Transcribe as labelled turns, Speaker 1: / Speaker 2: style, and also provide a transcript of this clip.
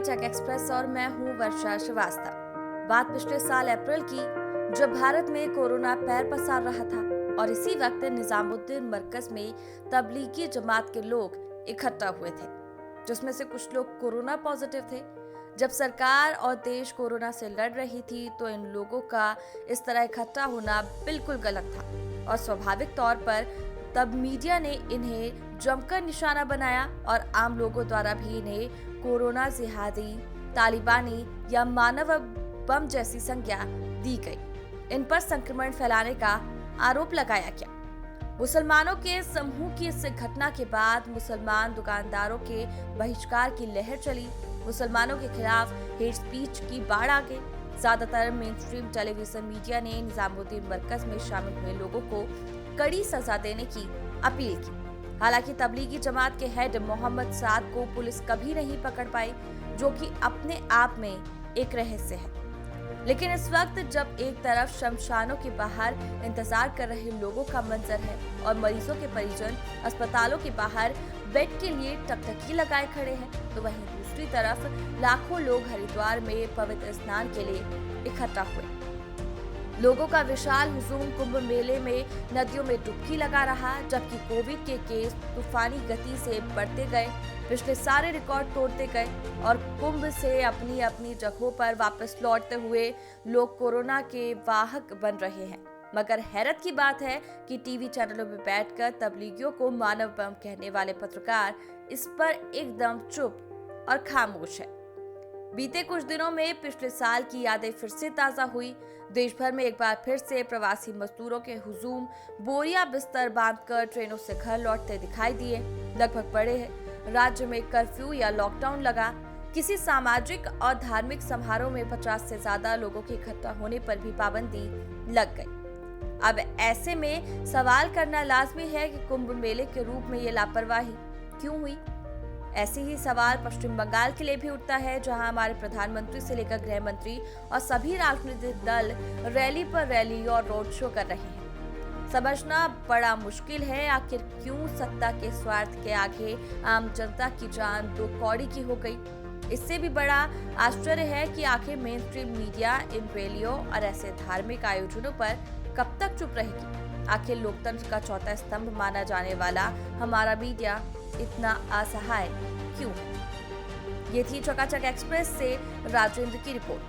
Speaker 1: चकाचक एक्सप्रेस और मैं हूं वर्षा श्रीवास्तव। बात पिछले साल अप्रैल की, जब भारत में कोरोना पैर पसार रहा था और इसी वक्त निजामुद्दीन मरकज में तबलीगी जमात के लोग इकट्ठा हुए थे, जिसमें से कुछ लोग कोरोना पॉजिटिव थे। जब सरकार और देश कोरोना से लड़ रही थी तो इन लोगों का इस तरह इकट्ठा होना बिल्कुल गलत था और स्वाभाविक तौर पर तब मीडिया ने इन्हें जमकर निशाना बनाया और आम लोगों द्वारा भी इन्हें कोरोना जिहादी, तालिबानी या मानव बम जैसी संज्ञा दी गई। इन पर संक्रमण फैलाने का आरोप लगाया गया। मुसलमानों के समूह की इस घटना के बाद मुसलमान दुकानदारों के बहिष्कार की लहर चली। मुसलमानों के खिलाफ हेट स्पीच की बाढ़ आ गई। ज्यादातर मेन स्ट्रीम टेलीविजन मीडिया ने निजामुद्दीन मरकज में शामिल हुए लोगों को कड़ी सजा देने की अपील की। हालांकि तबलीगी जमात के हेड मोहम्मद साद को पुलिस कभी नहीं पकड़ पाई, जो कि अपने आप में एक रहस्य है। लेकिन इस वक्त जब एक तरफ शमशानों के बाहर इंतजार कर रहे लोगों का मंजर है और मरीजों के परिजन अस्पतालों के बाहर बेड के लिए टकटकी लगाए खड़े हैं, तो वहीं दूसरी तरफ लाखों लोग हरिद्वार में पवित्र स्नान के लिए इकट्ठा हुए। लोगों का विशाल हुजूम कुंभ मेले में नदियों में डुबकी लगा रहा, जबकि कोविड के केस तूफानी गति से बढ़ते गए, पिछले सारे रिकॉर्ड तोड़ते गए और कुंभ से अपनी अपनी जगहों पर वापस लौटते हुए लोग कोरोना के वाहक बन रहे हैं। मगर हैरत की बात है कि टीवी चैनलों में बैठकर तबलीगियों को मानव बम कहने वाले पत्रकार इस पर एकदम चुप और खामोश है। बीते कुछ दिनों में पिछले साल की यादें फिर से ताजा हुई। देश भर में एक बार फिर से प्रवासी मजदूरों के हुजूम बोरिया बिस्तर बांधकर ट्रेनों से घर लौटते दिखाई दिए। लगभग बड़े राज्य में कर्फ्यू या लॉकडाउन लगा। किसी सामाजिक और धार्मिक समारोह में 50 से ज्यादा लोगों के इकट्ठा होने पर भी पाबंदी लग गई। अब ऐसे में सवाल करना लाजमी है कि कुंभ मेले के रूप में ये लापरवाही क्यों हुई। ऐसे ही सवाल पश्चिम बंगाल के लिए भी उठता है, जहां हमारे प्रधानमंत्री से लेकर गृह मंत्री और सभी राजनीतिक दल रैली पर रैली और रोड शो कर रहे हैं। समझना बड़ा मुश्किल है आखिर क्यों सत्ता के स्वार्थ के आगे आम जनता की जान दो कौड़ी की हो गई। इससे भी बड़ा आश्चर्य है कि आखिर मेन स्ट्रीम मीडिया इन रैलियों और ऐसे धार्मिक आयोजनों पर कब तक चुप रहेगी। आखिर लोकतंत्र का चौथा स्तंभ माना जाने वाला हमारा मीडिया इतना असहाय क्यों? ये थी चकाचक एक्सप्रेस से राजेंद्र की रिपोर्ट।